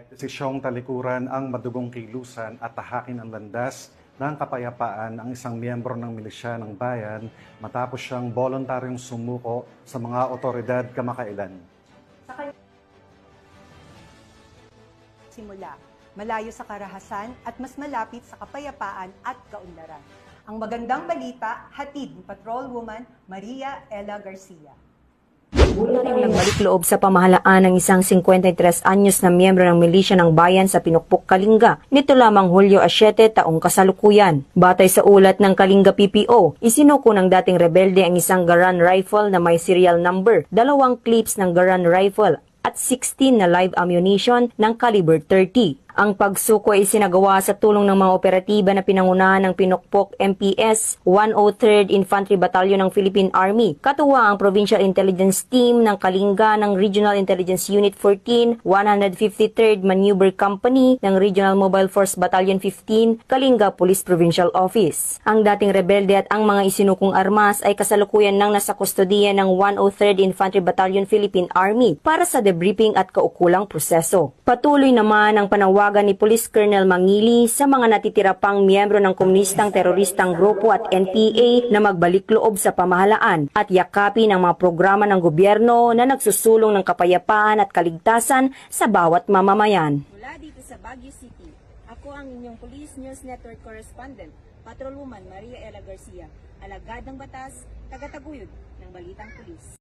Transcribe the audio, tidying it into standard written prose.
Desisyong talikuran ang madugong kilusan at tahakin ang landas ng kapayapaan ang isang miyembro ng milisya ng bayan matapos siyang voluntaryong sumuko sa mga otoridad kamakailan. Simula, malayo sa karahasan at mas malapit sa kapayapaan at kaunlaran. Ang magandang balita, hatid ni Patrolwoman Maria Ella Garcia. Nagbalik loob sa pamahalaan ng isang 53 anyos na miyembro ng milisya ng bayan sa Pinukpok, Kalinga. Nito lamang Hulyo 7 taong kasalukuyan. Batay sa ulat ng Kalinga PPO, isinuko ng dating rebelde ang isang Garand rifle na may serial number, 2 clips ng Garand rifle at 16 na live ammunition ng caliber 30. Ang pagsuko ay isinagawa sa tulong ng mga operatiba na pinangunahan ng Pinukpok MPS 103rd Infantry Battalion ng Philippine Army. Katuwa ang Provincial Intelligence Team ng Kalinga ng Regional Intelligence Unit 14, 153rd Maneuver Company ng Regional Mobile Force Battalion 15, Kalinga Police Provincial Office. Ang dating rebelde at ang mga isinukong armas ay kasalukuyan nang nasa kustodiya ng 103rd Infantry Battalion Philippine Army para sa debriefing at kaukulang proseso. Patuloy naman ang panawagan ni Police Colonel Mangili sa mga natitira pang miyembro ng komunistang teroristang grupo at NPA na magbalik loob sa pamahalaan at yakapin ang mga programa ng gobyerno na nagsusulong ng kapayapaan at kaligtasan sa bawat mamamayan. Mula dito sa Baguio City, ako ang inyong Police News Network Correspondent, Patrolwoman Maria Ella Garcia, alagad ng batas, tagataguyod ng Balitang Pulis.